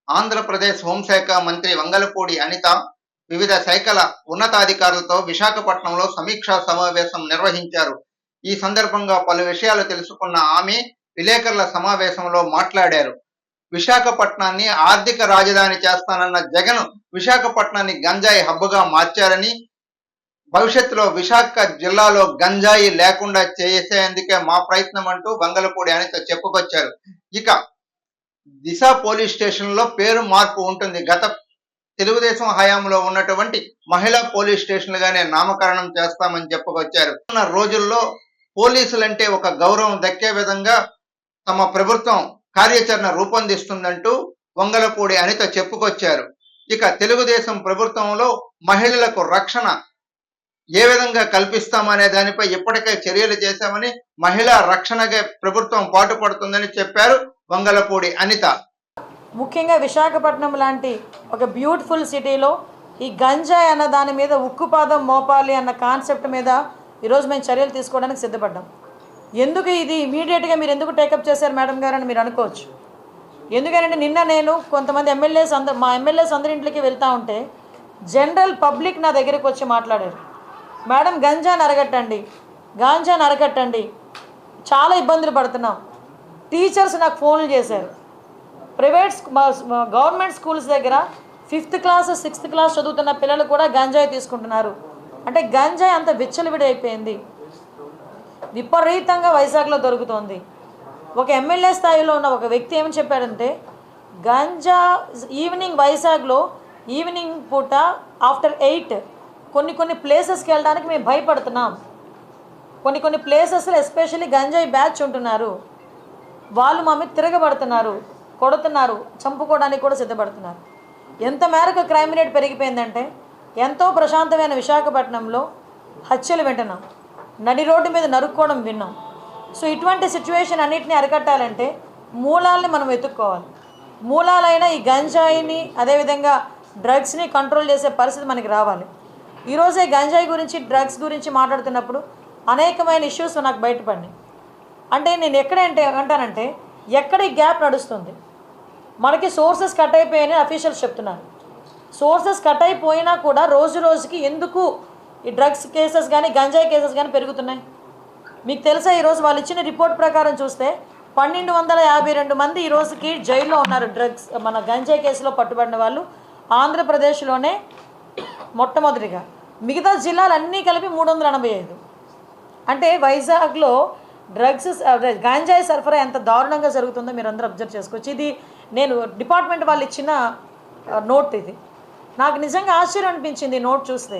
ఆంధ్రప్రదేశ్ హోంశాఖ మంత్రి వంగలపూడి అనిత వివిధ శాఖల ఉన్నతాధికారులతో విశాఖపట్నంలో సమీక్షా సమావేశం నిర్వహించారు. ఈ సందర్భంగా పలు విషయాలు తెలుసుకున్న ఆమె విలేకరుల సమావేశంలో మాట్లాడారు. విశాఖపట్నాన్ని ఆర్థిక రాజధాని చేస్తానన్న జగన్ విశాఖపట్నాన్ని గంజాయి హబ్గా మార్చారని, భవిష్యత్తులో విశాఖ జిల్లాలో గంజాయి లేకుండా చేసేందుకే మా ప్రయత్నం అంటూ వంగలపూడి అనిత చెప్పుకొచ్చారు. ఇక దిశ పోలీస్ స్టేషన్లో పేరు మార్పు ఉంటుంది. గత తెలుగుదేశం హయాంలో ఉన్నటువంటి మహిళా పోలీస్ స్టేషన్లుగానే నామకరణం చేస్తామని చెప్పుకొచ్చారు. ఉన్న రోజుల్లో పోలీసులంటే ఒక గౌరవం దక్కే విధంగా తమ ప్రభుత్వం కార్యాచరణ రూపొందిస్తుందంటూ వంగలపూడి అనిత చెప్పుకొచ్చారు. ఇక తెలుగుదేశం ప్రభుత్వంలో మహిళలకు రక్షణ ఏ విధంగా కల్పిస్తామనే దానిపై ఇప్పటికే చర్యలు చేశామని, మహిళా రక్షణగా ప్రభుత్వం పాటుపడుతుందని చెప్పారు వంగలపూడి అనిత. ముఖ్యంగా విశాఖపట్నం లాంటి ఒక బ్యూటిఫుల్ సిటీలో ఈ గంజాయి అన్న దాని మీద ఉక్కుపాదం మోపాలి అన్న కాన్సెప్ట్ మీద ఈరోజు మేము చర్యలు తీసుకోవడానికి సిద్ధపడ్డాం. ఎందుకు ఇది ఇమీడియట్గా మీరు ఎందుకు టేకప్ చేశారు మేడం గారు అని మీరు అనుకోవచ్చు. ఎందుకంటే నిన్న నేను కొంతమంది మా ఎమ్మెల్యేస్ అందరి ఇంట్లోకి వెళ్తూ ఉంటే జనరల్ పబ్లిక్ నా దగ్గరికి వచ్చి మాట్లాడారు. మేడం గంజాని అరగట్టండి, చాలా ఇబ్బందులు పడుతున్నాం. టీచర్స్ నాకు ఫోన్లు చేశారు. గవర్నమెంట్ స్కూల్స్ దగ్గర 5th క్లాస్ 6th క్లాస్ చదువుతున్న పిల్లలు కూడా గంజాయి తీసుకుంటున్నారు. అంటే గంజాయి అంత విచ్చలవిడైపోయింది, విపరీతంగా వైజాగ్లో దొరుకుతోంది. ఒక ఎమ్మెల్యే స్థాయిలో ఉన్న ఒక వ్యక్తి ఏమని చెప్పాడంటే, గంజా వైజాగ్లో ఈవినింగ్ పూట ఆఫ్టర్ 8 కొన్ని ప్లేసెస్కి వెళ్ళడానికి మేము భయపడుతున్నాం. కొన్ని ప్లేసెస్లో ఎస్పెషల్లీ గంజాయి బ్యాచ్ ఉంటున్నారు, వాళ్ళు మా మీద తిరగబడుతున్నారు, కొడుతున్నారు, చంపుకోవడానికి కూడా సిద్ధపడుతున్నారు. ఎంత మేరకు క్రైమ్ రేట్ పెరిగిపోయిందంటే ఎంతో ప్రశాంతమైన విశాఖపట్నంలో హత్యలు వింటున్నాం, నడి రోడ్డు మీద నరుక్కోవడం విన్నాం. సో ఇటువంటి సిచ్యువేషన్ అన్నిటిని అరికట్టాలంటే మూలాలని మనం వెతుక్కోవాలి. మూలాలైన ఈ గంజాయిని అదేవిధంగా డ్రగ్స్ని కంట్రోల్ చేసే పరిస్థితి మనకి రావాలి. ఈరోజే గంజాయి గురించి డ్రగ్స్ గురించి మాట్లాడుతున్నప్పుడు అనేకమైన ఇష్యూస్ నాకు బయటపడినాయి. అంటే నేను అంటానంటే ఎక్కడ ఈ గ్యాప్ నడుస్తుంది, మనకి సోర్సెస్ కట్ అయిపోయాయని అఫీషియల్స్ చెప్తున్నారు. సోర్సెస్ కట్ అయిపోయినా కూడా రోజు రోజుకి ఎందుకు ఈ డ్రగ్స్ కేసెస్ కానీ గంజాయి కేసెస్ కానీ పెరుగుతున్నాయి? మీకు తెలుసా, ఈరోజు వాళ్ళు ఇచ్చిన రిపోర్ట్ ప్రకారం చూస్తే 1252 మంది ఈ రోజుకి జైల్లో ఉన్నారు. డ్రగ్స్ మన గంజాయి కేసులో పట్టుబడిన వాళ్ళు ఆంధ్రప్రదేశ్లోనే మొట్టమొదటిగా, మిగతా జిల్లాలన్నీ కలిపి 385. అంటే వైజాగ్లో గంజాయి సరఫరా ఎంత దారుణంగా జరుగుతుందో మీరు అందరూ అబ్జర్వ్ చేసుకోవచ్చు. ఇది నేను డిపార్ట్మెంట్ వాళ్ళు ఇచ్చిన నోట్. ఇది నాకు నిజంగా ఆశ్చర్యం అనిపించింది. నోట్ చూస్తే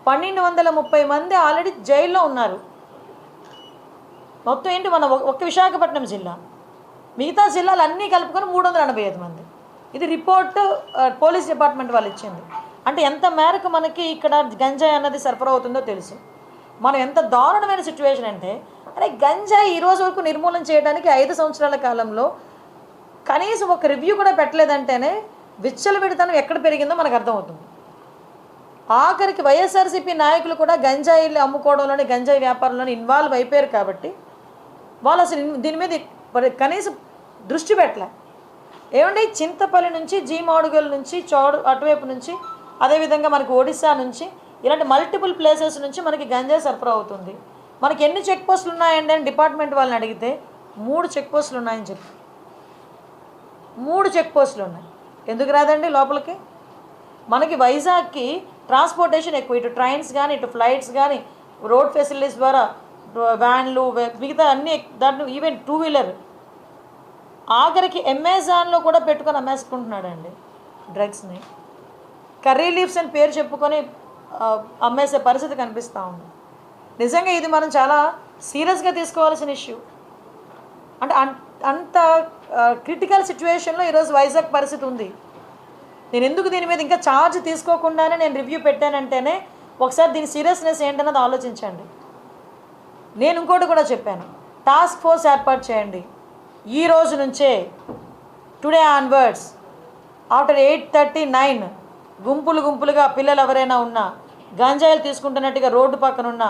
1230 మంది ఆల్రెడీ జైల్లో ఉన్నారు. మొత్తం ఏంటి, మన ఒక్క విశాఖపట్నం జిల్లా, మిగతా జిల్లాలు అన్నీ కలుపుకొని 385 మంది. ఇది రిపోర్ట్ పోలీస్ డిపార్ట్మెంట్ వాళ్ళు ఇచ్చింది. అంటే ఎంత మేరకు మనకి ఇక్కడ గంజాయి అన్నది సరఫరా అవుతుందో తెలుసు. మనం ఎంత దారుణమైన సిచ్యువేషన్ అంటే, అరే గంజాయి ఈరోజు వరకు నిర్మూలన చేయడానికి 5 సంవత్సరాల కాలంలో కనీసం ఒక రివ్యూ కూడా పెట్టలేదంటేనే విచ్చలవిడితనం ఎక్కడ పెరిగిందో మనకు అర్థమవుతుంది. ఆఖరికి వైఎస్ఆర్సీపీ నాయకులు కూడా గంజాయిలు అమ్ముకోవడంలోని గంజాయి వ్యాపారంలోని ఇన్వాల్వ్ అయిపోయారు. కాబట్టి వాళ్ళు అసలు దీని మీద కనీసం దృష్టి పెట్టలే. ఏమంటే చింతపల్లి నుంచి జీమాడుగల్ నుంచి అటువైపు నుంచి అదేవిధంగా మనకి ఒడిశా నుంచి ఇలాంటి మల్టిపుల్ ప్లేసెస్ నుంచి మనకి గంజాయి సరఫరా అవుతుంది. మనకి ఎన్ని చెక్ పోస్టులు ఉన్నాయండి అని డిపార్ట్మెంట్ వాళ్ళని అడిగితే 3 చెక్ పోస్టులు ఉన్నాయని చెప్పి 3 చెక్ పోస్టులు ఉన్నాయి. ఎందుకు రాదండి లోపలికి? మనకి వైజాగ్కి ట్రాన్స్పోర్టేషన్ ఎక్కువ, ఇటు ట్రైన్స్ కానీ ఇటు ఫ్లైట్స్ కానీ రోడ్ ఫెసిలిటీస్ ద్వారా వ్యాన్లు మిగతా అన్నీ, దాంట్లో ఈవెన్ 2 వీలర్, ఆఖరికి అమెజాన్లో కూడా పెట్టుకొని అమ్మేసుకుంటున్నాడండి డ్రగ్స్ని. కర్రీ లీవ్స్ అని పేరు చెప్పుకొని అమ్మేసే పరిస్థితి కనిపిస్తూ ఉంది. నిజంగా ఇది మనం చాలా సీరియస్గా తీసుకోవాల్సిన ఇష్యూ. అంటే అంత క్రిటికల్ సిచ్యువేషన్లో ఈరోజు వైజాగ్ పరిస్థితి ఉంది. నేను ఎందుకు దీని మీద ఇంకా ఛార్జ్ తీసుకోకుండానే నేను రివ్యూ పెట్టానంటేనే ఒకసారి దీని సీరియస్నెస్ ఏంటన్నది ఆలోచించండి. నేను ఇంకోటి కూడా చెప్పాను, టాస్క్ ఫోర్స్ ఏర్పాటు చేయండి. ఈ రోజు నుంచే టుడే ఆన్వర్డ్స్ ఆఫ్టర్ 8:39 గుంపులుగా పిల్లలు ఎవరైనా ఉన్నా, గంజాయిలు తీసుకుంటున్నట్టుగా రోడ్డు పక్కన ఉన్న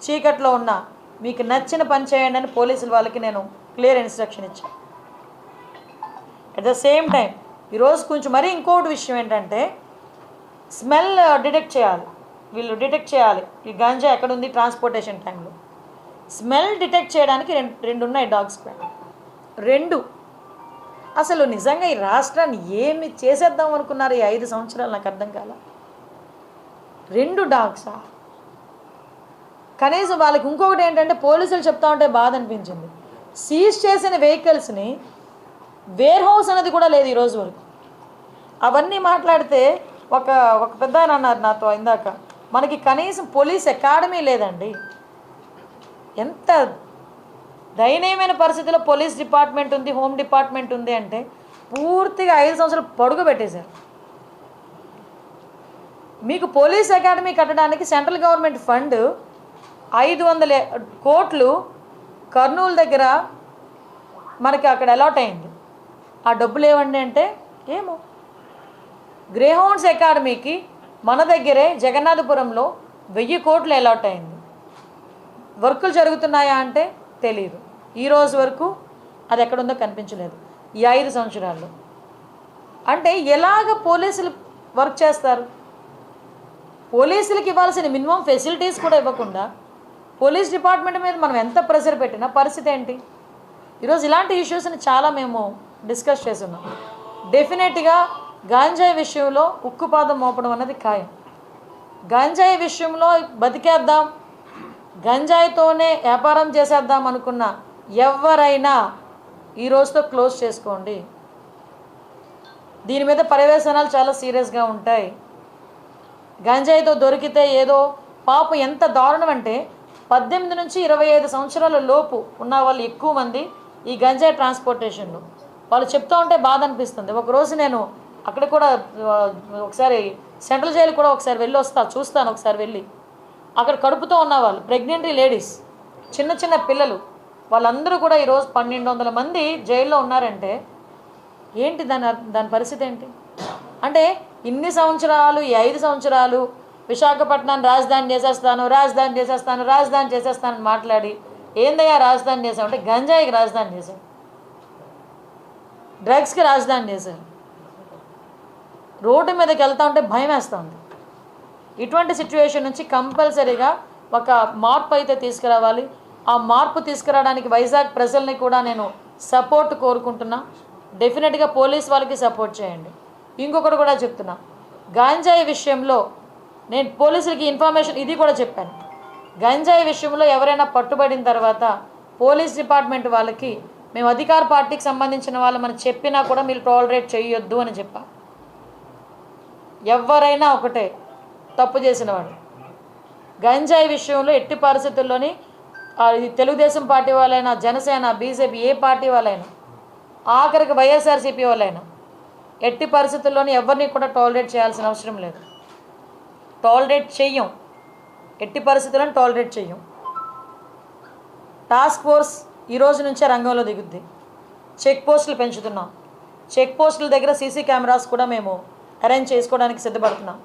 చీకట్లో ఉన్నా మీకు నచ్చిన పని చేయండి అని పోలీసుల వాళ్ళకి నేను క్లియర్ ఇన్స్ట్రక్షన్ ఇచ్చాను. అట్ ద సేమ్ టైం ఈరోజు కొంచెం మరీ ఇంకోటి విషయం ఏంటంటే స్మెల్ డిటెక్ట్ చేయాలి, వీళ్ళు డిటెక్ట్ చేయాలి ఈ గాంజా ఎక్కడుంది ట్రాన్స్పోర్టేషన్ టైంలో. స్మెల్ డిటెక్ట్ చేయడానికి రెండు ఉన్నాయి డాగ్స్ కూడా, రెండు. అసలు నిజంగా ఈ రాష్ట్రాన్ని ఏమి చేసేద్దాం అనుకున్నారు ఈ 5 సంవత్సరాలు, నాకు అర్థం కాల. 2 డాగ్సా? కనీసం వాళ్ళకి ఇంకొకటి ఏంటంటే పోలీసులు చెప్తా ఉంటే బాధ అనిపించింది, సీజ్ చేసిన వెహికల్స్ని వేర్ హౌస్ అనేది కూడా లేదు ఈరోజు వరకు. అవన్నీ మాట్లాడితే ఒక పెద్ద ఆయన అన్నారు నాతో ఇందాక, మనకి కనీసం పోలీస్ అకాడమీ లేదండి. ఎంత దయనీయమైన పరిస్థితిలో పోలీస్ డిపార్ట్మెంట్ ఉంది, హోమ్ డిపార్ట్మెంట్ ఉంది అంటే పూర్తిగా 5 సంవత్సరాలు పొడుగు పెట్టేశారు. మీకు పోలీస్ అకాడమీ కట్టడానికి సెంట్రల్ గవర్నమెంట్ ఫండ్ 500 కోట్లు కర్నూలు దగ్గర మనకి అక్కడ అలాట్ అయింది. ఆ డబ్బులు ఏమండి అంటే ఏమో. గ్రేహౌండ్స్ అకాడమీకి మన దగ్గరే జగన్నాథపురంలో 1000 కోట్లు అలాట్ అయింది. వర్కులు జరుగుతున్నాయా అంటే తెలియదు. ఈరోజు వరకు అది ఎక్కడుందో కనిపించలేదు ఈ 5 సంవత్సరాల్లో. అంటే ఎలాగ పోలీసులు వర్క్ చేస్తారు? పోలీసులకు ఇవ్వాల్సిన మినిమం ఫెసిలిటీస్ కూడా ఇవ్వకుండా పోలీస్ డిపార్ట్మెంట్ మీద మనం ఎంత ప్రెషర్ పెట్టినా పరిస్థితి ఏంటి? ఈరోజు ఇలాంటి ఇష్యూస్ని చాలా మేము డిస్కస్ చేస్తున్నాం. డెఫినెట్గా గాంజాయి విషయంలో ఉక్కుపాదం మోపడం అన్నది ఖాయం. గంజాయి విషయంలో బతికేద్దాం, గంజాయితోనే వ్యాపారం చేసేద్దాం అనుకున్న ఎవరైనా ఈ రోజుతో క్లోజ్ చేసుకోండి. దీని మీద పర్యవేక్షణాలు చాలా సీరియస్గా ఉంటాయి. గంజాయితో దొరికితే ఏదో పాపం ఎంత దారుణం అంటే 18 నుంచి 25 సంవత్సరాల లోపు ఉన్న వాళ్ళు ఎక్కువ మంది ఈ గంజాయి ట్రాన్స్పోర్టేషన్లో. వాళ్ళు చెప్తూ ఉంటే బాధ అనిపిస్తుంది. ఒకరోజు నేను అక్కడ కూడా ఒకసారి సెంట్రల్ జైలు కూడా ఒకసారి వెళ్ళి చూస్తాను ఒకసారి వెళ్ళి. అక్కడ కడుపుతో ఉన్నవాళ్ళు, ప్రెగ్నెంట్ లేడీస్, చిన్న చిన్న పిల్లలు, వాళ్ళందరూ కూడా ఈరోజు 1200 మంది జైల్లో ఉన్నారంటే ఏంటి దాని పరిస్థితి ఏంటి? అంటే ఇన్ని సంవత్సరాలు, ఈ 5 సంవత్సరాలు విశాఖపట్నాన్ని రాజధాని చేసేస్తాను మాట్లాడి ఏందయ్యా రాజధాని చేసామంటే గంజాయికి రాజధాని చేశారు, డ్రగ్స్కి రాజధాని చేశారు. రోడ్డు మీదకి వెళ్తూ ఉంటే భయం వేస్తూ ఉంది. ఇటువంటి సిచ్యువేషన్ నుంచి కంపల్సరీగా ఒక మార్పు అయితే తీసుకురావాలి. ఆ మార్పు తీసుకురావడానికి వైజాగ్ ప్రజల్ని కూడా నేను సపోర్ట్ కోరుకుంటున్నా. డెఫినెట్గా పోలీస్ వాళ్ళకి సపోర్ట్ చేయండి. ఇంకొకటి కూడా చెప్తున్నా, గంజాయి విషయంలో నేను పోలీసులకి ఇన్ఫర్మేషన్ ఇది కూడా చెప్పాను. గంజాయి విషయంలో ఎవరైనా పట్టుబడిన తర్వాత పోలీస్ డిపార్ట్మెంట్ వాళ్ళకి మేము అధికార పార్టీకి సంబంధించిన వాళ్ళమని చెప్పినా కూడా మీరు టాలరేట్ చేయొద్దు అని చెప్పా. ఎవరైనా ఒకటే తప్పు చేసినవాడు. గంజాయి విషయంలో ఎట్టి పరిస్థితుల్లోని తెలుగుదేశం పార్టీ వాళ్ళైనా, జనసేన, బీజేపీ ఏ పార్టీ వాళ్ళైనా, ఆఖరికి వైఎస్ఆర్సీపీ వాళ్ళైనా ఎట్టి పరిస్థితుల్లోని ఎవరిని కూడా టాలరేట్ చేయాల్సిన అవసరం లేదు. టాలరేట్ చెయ్యం, ఎట్టి పరిస్థితులను టాలరేట్ చెయ్యం. టాస్క్ ఫోర్స్ ఈ రోజు నుంచే రంగంలో దిగుద్ది. చెక్ పోస్టులు పెంచుతున్నాం. చెక్ పోస్టుల దగ్గర సీసీ కెమెరాస్ కూడా మేము అరేంజ్ చేసుకోవడానికి సిద్ధపడుతున్నాం.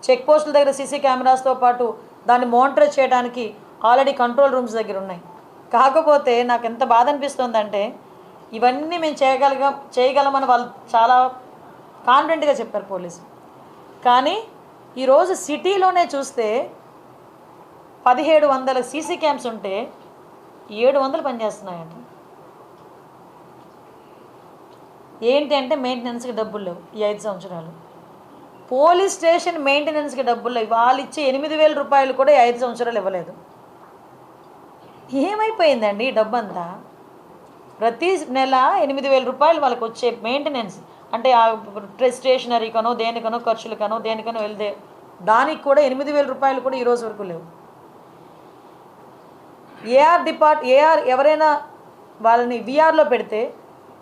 చెక్ పోస్టుల దగ్గర సీసీ కెమెరాస్తో పాటు దాన్ని మానిటర్ చేయడానికి ఆల్రెడీ కంట్రోల్ రూమ్స్ దగ్గర ఉన్నాయి. కాకపోతే నాకు ఎంత బాధ అనిపిస్తుందంటే ఇవన్నీ మేము చేయగలమని వాళ్ళు చాలా కాన్ఫిడెంట్గా చెప్పారు పోలీసులు. కానీ ఈరోజు సిటీలోనే చూస్తే 1700 సీసీ క్యామ్స్ ఉంటే 700 పనిచేస్తున్నాయంట. ఏంటి అంటే మెయింటెనెన్స్కి డబ్బులు లేవు. ఈ 5 సంవత్సరాలు పోలీస్ స్టేషన్ మెయింటెనెన్స్కి డబ్బులు లేవు. వాళ్ళు ఇచ్చే 8000 రూపాయలు కూడా 5 సంవత్సరాలు ఇవ్వలేదు. ఏమైపోయిందండి ఈ డబ్బు అంతా? ప్రతి నెల 8000 రూపాయలు వాళ్ళకి వచ్చే మెయింటెనెన్స్ అంటే స్టేషనరీకనో దేనికనో ఖర్చులకనో దేనికనో వెళ్తే దానికి కూడా 8000 రూపాయలు కూడా ఈరోజు వరకు లేవు. ఏఆర్ ఎవరైనా వాళ్ళని విఆర్లో పెడితే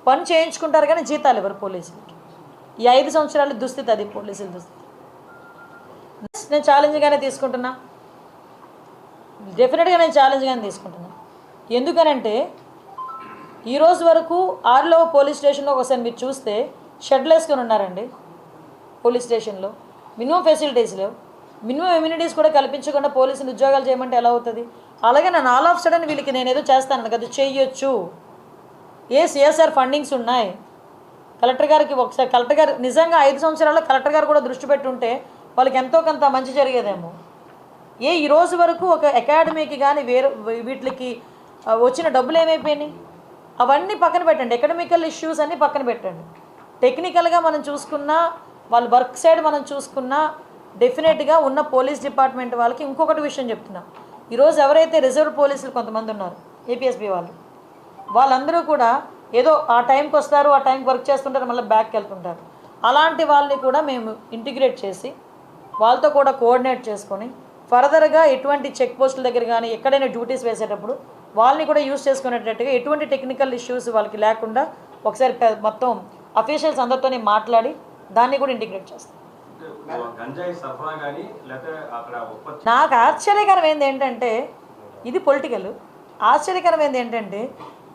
పని చేయించుకుంటారు కానీ జీతాలు ఇవ్వరు పోలీసులకి. ఈ 5 సంవత్సరాలు దుస్థితి అది పోలీసుల దుస్థితి. నేను ఛాలెంజ్గానే తీసుకుంటున్నా, డెఫినెట్గా నేను ఛాలెంజ్గానే తీసుకుంటున్నా. ఎందుకనంటే ఈరోజు వరకు ఆర్లో పోలీస్ స్టేషన్లో ఒకసారి మీరు చూస్తే షెడ్లు వేసుకొని ఉన్నారండి. పోలీస్ స్టేషన్లో మినిమం ఫెసిలిటీస్ లేవు. మినిమం ఇమ్యూనిటీస్ కూడా కల్పించకుండా పోలీసులు ఉద్యోగాలు చేయమంటే ఎలా అవుతుంది? అలాగే నేను ఆల్ ఆఫ్ సడన్ వీళ్ళకి నేను ఏదో చేస్తాను కదా, చెయ్యొచ్చు. సిఎస్ఆర్ ఫండింగ్స్ ఉన్నాయి కలెక్టర్ గారికి ఒకసారి కలెక్టర్ గారు నిజంగా 5 సంవత్సరాల్లో కలెక్టర్ గారు కూడా దృష్టి పెట్టుంటే వాళ్ళకి ఎంతో కొంత మంచి జరిగేదేమో. ఈ రోజు వరకు ఒక అకాడమీకి కానీ వేరే వీటికి వచ్చిన డబ్బులు ఏమైపోయినాయి? అవన్నీ పక్కన పెట్టండి. ఎకడమికల్ ఇష్యూస్ అన్నీ పక్కన పెట్టండి. టెక్నికల్గా మనం చూసుకున్నా, వాళ్ళ వర్క్ సైడ్ మనం చూసుకున్నా, డెఫినెట్గా ఉన్న పోలీస్ డిపార్ట్మెంట్ వాళ్ళకి ఇంకొకటి విషయం చెప్తున్నా. ఈరోజు ఎవరైతే రిజర్వ్ పోలీసులు కొంతమంది ఉన్నారు, ఏపీఎస్బీ వాళ్ళందరూ కూడా ఏదో ఆ టైంకి వస్తారు, ఆ టైంకి వర్క్ చేస్తుంటారు, మళ్ళీ బ్యాక్కి వెళ్తుంటారు. అలాంటి వాళ్ళని కూడా మేము ఇంటిగ్రేట్ చేసి వాళ్ళతో కూడా కోఆర్డినేట్ చేసుకొని ఫర్దర్గా ఎటువంటి చెక్ పోస్టుల దగ్గర కానీ ఎక్కడైనా డ్యూటీస్ వేసేటప్పుడు వాళ్ళని కూడా యూజ్ చేసుకునేటట్టుగా ఎటువంటి టెక్నికల్ ఇష్యూస్ వాళ్ళకి లేకుండా ఒకసారి మొత్తం అఫీషియల్స్ అందరితోనే మాట్లాడి దాన్ని కూడా ఇంటిగ్రేట్ చేస్తాం. నాకు ఆశ్చర్యకరమైంది ఏంటంటే, ఇది పొలిటికల్, ఆశ్చర్యకరమైంది ఏంటంటే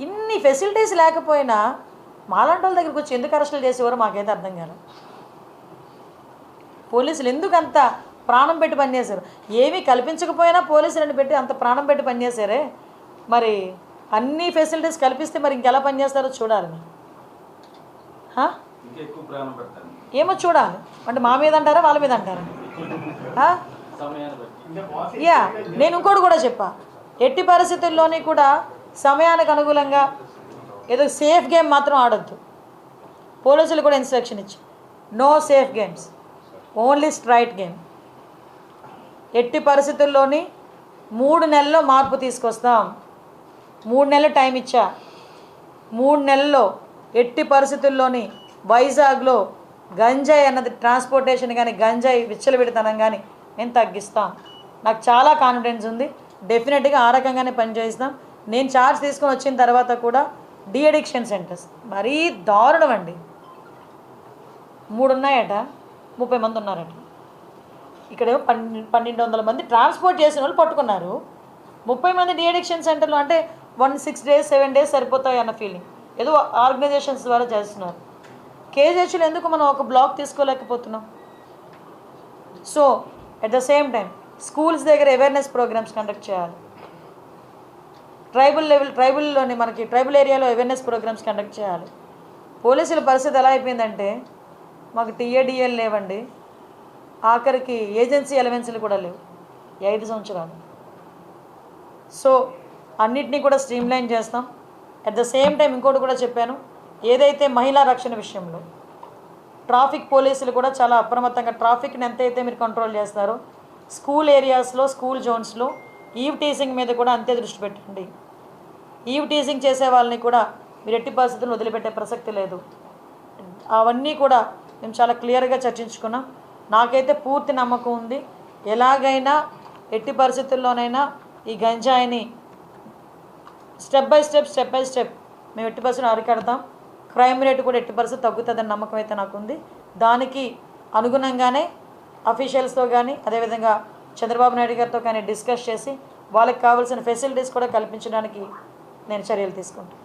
ఇన్ని ఫెసిలిటీస్ లేకపోయినా మాలాంటి వాళ్ళ దగ్గరికి వచ్చి ఎందుకు అరెస్టులు చేసేవారో మాకైతే అర్థం కాదు. పోలీసులు ఎందుకు అంత ప్రాణం పెట్టి పనిచేశారు? ఏమీ కల్పించకపోయినా పోలీసులను పెట్టి అంత ప్రాణం పెట్టి పనిచేశారే. మరి అన్ని ఫెసిలిటీస్ కల్పిస్తే మరి ఇంకెలా పనిచేస్తారో చూడాలి. ఏమో చూడాలి. అంటే మా మీద అంటారా, వాళ్ళ మీద అంటారా? నేను ఇంకోటి కూడా చెప్పా, ఎట్టి పరిస్థితుల్లోని కూడా సమయానికి అనుకూలంగా ఏదో సేఫ్ గేమ్ మాత్రం ఆడొద్దు. పోలీసులు కూడా ఇన్స్ట్రక్షన్ ఇచ్చి no safe games, only straight game. ఎట్టి పరిస్థితుల్లోని 3 నెలల్లో మార్పు తీసుకొస్తాం. 3 నెలలు టైం ఇచ్చా. 3 నెలల్లో ఎట్టి పరిస్థితుల్లోని వైజాగ్లో గంజాయి అన్నది ట్రాన్స్పోర్టేషన్ కానీ గంజాయి విచ్చలవిడితనం కానీ మేము తగ్గిస్తాం. నాకు చాలా కాన్ఫిడెన్స్ ఉంది. డెఫినెట్గా ఆ రకంగానే పనిచేస్తాం. నేను ఛార్జ్ తీసుకొని వచ్చిన తర్వాత కూడా డీ అడిక్షన్ సెంటర్స్ మరీ దారుణం అండి. 3 ఉన్నాయట, 30 మంది ఉన్నారట. ఇక్కడేమో 1200 మంది ట్రాన్స్పోర్ట్ చేసిన వాళ్ళు పట్టుకున్నారు. 30 మంది డీ అడిక్షన్ సెంటర్లో అంటే 6 days 7 days సరిపోతాయి అన్న ఫీలింగ్ ఏదో ఆర్గనైజేషన్స్ ద్వారా చేస్తున్నారు. కేజీహెచ్లో ఎందుకు మనం ఒక బ్లాక్ తీసుకోలేకపోతున్నాం? So at the same time schools దగ్గర అవేర్నెస్ ప్రోగ్రామ్స్ కండక్ట్ చేయాలి. ట్రైబల్లోని మనకి ట్రైబల్ ఏరియాలో అవేర్నెస్ ప్రోగ్రామ్స్ కండక్ట్ చేయాలి. పోలీసుల పరిస్థితి ఎలా అయిపోయిందంటే మాకు టీఏడిఎల్ లేవండి, ఆఖరికి ఏజెన్సీ అలవెన్స్లు కూడా లేవు 5 సంవత్సరాలు. సో అన్నిటినీ కూడా స్ట్రీమ్లైన్ చేస్తాం. అట్ ద సేమ్ టైం ఇంకోటి కూడా చెప్పాను, ఏదైతే మహిళా రక్షణ విషయంలో ట్రాఫిక్ పోలీసులు కూడా చాలా అప్రమత్తంగా ట్రాఫిక్ని ఎంతైతే మీరు కంట్రోల్ చేస్తారో స్కూల్ ఏరియాస్లో, స్కూల్ జోన్స్లో ఈవ్ టీజింగ్ మీద కూడా అంతే దృష్టి పెట్టండి. ఈవ్ టీజింగ్ చేసే వాళ్ళని కూడా మీరు ఎట్టి పరిస్థితుల్లో వదిలిపెట్టే ప్రసక్తి లేదు. అవన్నీ కూడా మేము చాలా క్లియర్గా చర్చించుకున్నాం. నాకైతే పూర్తి నమ్మకం ఉంది, ఎలాగైనా ఎట్టి పరిస్థితుల్లోనైనా ఈ గంజాయిని స్టెప్ బై స్టెప్ మేము ఎట్టి పరిస్థితులు అరికడతాం. క్రైమ్ రేటు కూడా ఎట్టి పరిస్థితి తగ్గుతుందని నమ్మకం అయితే నాకుంది. దానికి అనుగుణంగానే అఫీషియల్స్తో కానీ అదేవిధంగా చంద్రబాబు నాయుడు గారితో కానీ డిస్కస్ చేసి వాళ్ళకి కావాల్సిన ఫెసిలిటీస్ కూడా కల్పించడానికి నేను చర్యలు తీసుకుంటాను.